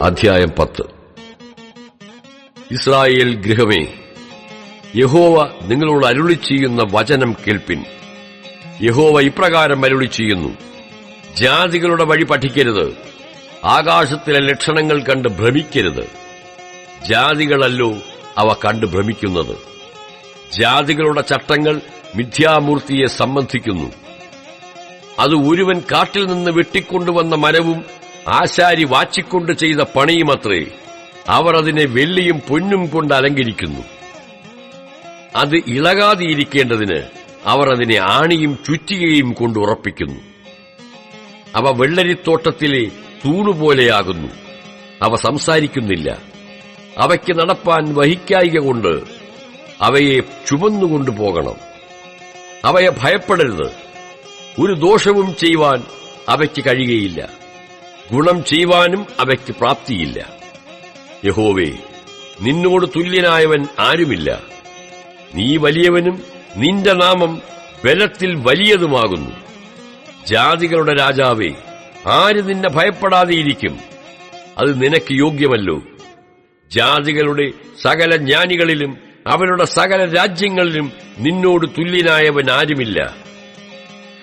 അധ്യായം 10. ഇസ്രായേൽ ഗൃഹമേ, യഹോവ നിങ്ങളോട് അരുളി ചെയ്യുന്ന വചനം കേൾപ്പിൻ. യഹോവ ഇപ്രകാരം അരുളി ചെയ്യുന്നു: ജാതികളുടെ വഴി പഠിക്കരുത്, ആകാശത്തിലെ ലക്ഷണങ്ങൾ കണ്ട് ഭ്രമിക്കരുത്. ജാതികളല്ലോ അവ കണ്ട് ഭ്രമിക്കുന്നത്. ജാതികളുടെ ചട്ടങ്ങൾ മിഥ്യാമൂർത്തിയെ സംബന്ധിക്കുന്നു. അത് ഒരുവൻ കാട്ടിൽ നിന്ന് വെട്ടിക്കൊണ്ടുവന്ന മരവും ആശാരി വാച്ചിക്കൊണ്ട് ചെയ്ത പണിയുമത്രേ. അവർ അതിനെ വെള്ളിയും പൊന്നും കൊണ്ട് അലങ്കരിക്കുന്നു. അത് ഇളകാതിരിക്കേണ്ടതിന് അവർ അതിനെ ആണിയും ചുറ്റികയും കൊണ്ട് ഉറപ്പിക്കുന്നു. അവ വെള്ളരിത്തോട്ടത്തിലെ തൂണുപോലെയാകുന്നു. അവ സംസാരിക്കുന്നില്ല. അവയ്ക്ക് നടപ്പാൻ വഹിക്കായിക കൊണ്ട് അവയെ ചുമന്നുകൊണ്ടുപോകണം. അവയെ ഭയപ്പെടരുത്. ഒരു ദോഷവും ചെയ്യുവാൻ അവയ്ക്ക് കഴിയുകയില്ല. ഗുണം ചെയ്യുവാനും അവയ്ക്ക് പ്രാപ്തിയില്ല. യഹോവേ, നിന്നോട് തുല്യനായവൻ ആരുമില്ല. നീ വലിയവനും നിന്റെ നാമം ബലത്തിൽ വലിയതുമാകുന്നു. ജാതികളുടെ രാജാവേ, ആര് നിന്നെ ഭയപ്പെടാതെയിരിക്കും? അത് നിനക്ക് യോഗ്യമല്ലോ. ജാതികളുടെ സകല ജ്ഞാനികളിലും അവരുടെ സകല രാജ്യങ്ങളിലും നിന്നോട് തുല്യനായവൻ ആരുമില്ല.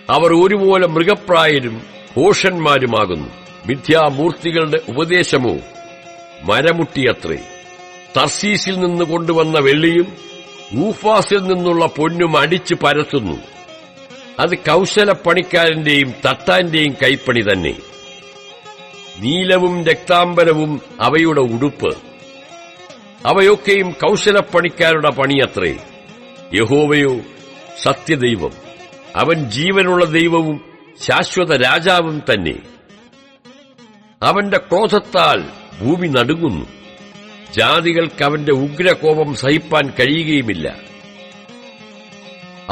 അവർ ഒരുപോലെ മൃഗപ്രായരും ഭോഷന്മാരുമാകുന്നു. മിഥ്യാമൂർത്തികളുടെ ഉപദേശമോ മരമുട്ടിയത്രേ. തർസീസിൽ നിന്ന് കൊണ്ടുവന്ന വെള്ളിയും ഊഫാസിൽ നിന്നുള്ള പൊന്നും അടിച്ചു പരത്തുന്നു. അത് കൌശലപ്പണിക്കാരന്റെയും തട്ടാന്റെയും കൈപ്പണി തന്നെ. നീലവും രക്താംബരവും അവയുടെ ഉടുപ്പ്. അവയൊക്കെയും കൌശലപ്പണിക്കാരുടെ പണിയത്രേ. യഹോവയോ സത്യദൈവം, അവൻ ജീവനുള്ള ദൈവവും ശാശ്വത രാജാവും തന്നെ. അവന്റെ ക്രോധത്താൽ ഭൂമി നടുങ്ങുന്നു. ജാതികൾക്ക് അവന്റെ ഉഗ്രകോപം സഹിപ്പാൻ കഴിയുകയുമില്ല.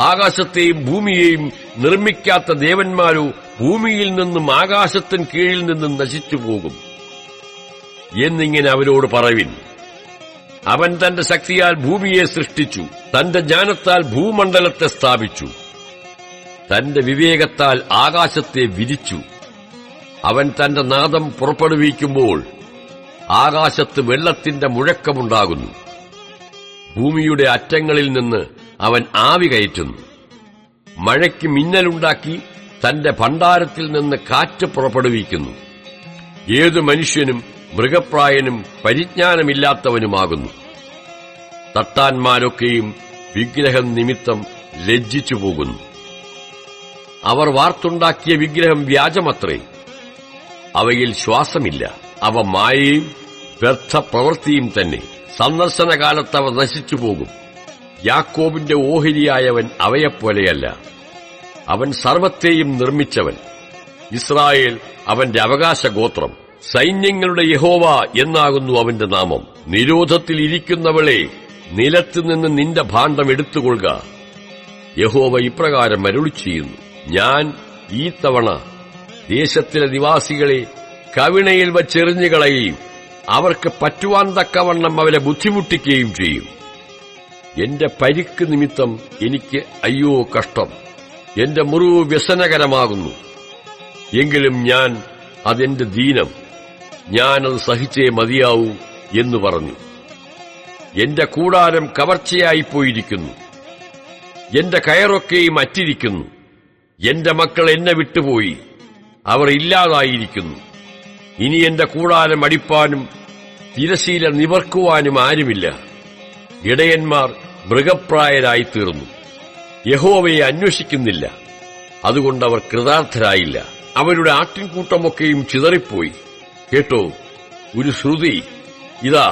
ആകാശത്തെയും ഭൂമിയെയും നിർമ്മിക്കാത്ത ദേവന്മാരോ ഭൂമിയിൽ നിന്നും ആകാശത്തിന് കീഴിൽ നിന്നും നശിച്ചുപോകും എന്നിങ്ങനെ അവരോട് പറവിൻ. അവൻ തന്റെ ശക്തിയാൽ ഭൂമിയെ സൃഷ്ടിച്ചു, തന്റെ ജ്ഞാനത്താൽ ഭൂമണ്ഡലത്തെ സ്ഥാപിച്ചു, തന്റെ വിവേകത്താൽ ആകാശത്തെ വിരിച്ചു. അവൻ തന്റെ നാദം പുറപ്പെടുവിക്കുമ്പോൾ ആകാശത്ത് വെള്ളത്തിന്റെ മുഴക്കമുണ്ടാകുന്നു. ഭൂമിയുടെ അറ്റങ്ങളിൽ നിന്ന് അവൻ ആവി കയറ്റുന്നു. മഴയ്ക്ക് മിന്നലുണ്ടാക്കി തന്റെ ഭണ്ഡാരത്തിൽ നിന്ന് കാറ്റ് പുറപ്പെടുവിക്കുന്നു. ഏതു മനുഷ്യനും മൃഗപ്രായനും പരിജ്ഞാനമില്ലാത്തവനുമാകുന്നു. തട്ടാന്മാരൊക്കെയും വിഗ്രഹം നിമിത്തം ലജ്ജിച്ചു പോകുന്നു. അവർ വാർത്തുണ്ടാക്കിയ വിഗ്രഹം വ്യാജമത്രേ. അവയിൽ ശ്വാസമില്ല. അവ മായയും വ്യർത്ഥ പ്രവൃത്തിയും തന്നെ. സന്ദർശനകാലത്ത് അവ നശിച്ചുപോകും. യാക്കോബിന്റെ ഓഹരിയായവൻ അവയെപ്പോലെയല്ല. അവൻ സർവത്തെയും നിർമ്മിച്ചവൻ. ഇസ്രായേൽ അവന്റെ അവകാശഗോത്രം. സൈന്യങ്ങളുടെ യഹോവ എന്നാകുന്നു അവന്റെ നാമം. നിരോധത്തിൽ ഇരിക്കുന്നവളെ, നിലത്തുനിന്ന് നിന്റെ ഭാണ്ഡം എടുത്തുകൊള്ളുക. യഹോവ ഇപ്രകാരം അരുളി ചെയ്യുന്നു: ഞാൻ ഈ തവണ ദേശത്തിലെ നിവാസികളെ കവിണയിൽ വച്ചെറിഞ്ഞുകളയുകയും അവർക്ക് പറ്റുവാൻ തക്കവണ്ണം അവരെ ബുദ്ധിമുട്ടിക്കുകയും ചെയ്യും. എന്റെ പരിക്ക് നിമിത്തം എനിക്ക് അയ്യോ കഷ്ടം. എന്റെ മുറിവ് വ്യസനകരമാകുന്നു. എങ്കിലും ഞാൻ അതെന്റെ ദീനം, ഞാനത് സഹിച്ചേ മതിയാവൂ എന്ന് പറഞ്ഞു. എന്റെ കൂടാരം കവർച്ചയായിപ്പോയിരിക്കുന്നു. എന്റെ കയറൊക്കെയും അറ്റിരിക്കുന്നു. എന്റെ മക്കൾ എന്നെ വിട്ടുപോയി, അവർ ഇല്ലാതായിരിക്കുന്നു. ഇനി എന്റെ കൂടാരം അടിപ്പാനും തിരശീല നിവർക്കുവാനും ആരുമില്ല. ഇടയന്മാർ മൃഗപ്രായരായിത്തീർന്നു. യഹോവയെ അന്വേഷിക്കുന്നില്ല. അതുകൊണ്ടവർ കൃതാർത്ഥരായില്ല. അവരുടെ ആട്ടിൻകൂട്ടമൊക്കെയും ചിതറിപ്പോയി. കേട്ടോ, ഒരു ശ്രുതി. ഇതാ,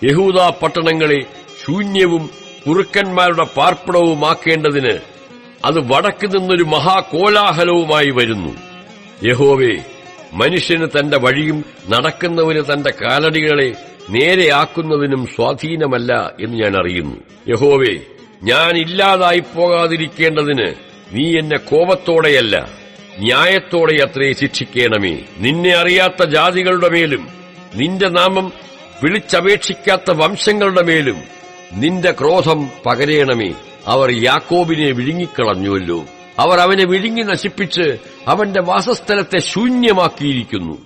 യഹൂദാ പട്ടണങ്ങളെ ശൂന്യവും കുറുക്കന്മാരുടെ പാർപ്പിടവുമാക്കേണ്ടതിന് അത് വടക്ക് നിന്നൊരു മഹാകോലാഹലവുമായി വരുന്നു. യഹോവേ, മനുഷ്യന് തന്റെ വഴിയും നടക്കുന്നവന് തന്റെ കാലടികളെ നേരെയാക്കുന്നതിനും സ്വാധീനമല്ല എന്ന് ഞാൻ അറിയുന്നു. യഹോവേ, ഞാൻ ഇല്ലാതായി പോകാതിരിക്കേണ്ടതിന് നീ എന്നെ കോപത്തോടെയല്ല ന്യായത്തോടെ അത്രേ ശിക്ഷിക്കണമേ. നിന്നെ അറിയാത്ത ജാതികളുടെ മേലും നിന്റെ നാമം വിളിച്ചപേക്ഷിക്കാത്ത വംശങ്ങളുടെ മേലും നിന്റെ ക്രോധം പകരേണമേ. അവർ യാക്കോബിനെ വിഴുങ്ങിക്കളഞ്ഞുവല്ലോ. അവർ അവനെ വിഴുങ്ങി നശിപ്പിച്ച് അവന്റെ വാസസ്ഥലത്തെ ശൂന്യമാക്കിയിരിക്കുന്നു.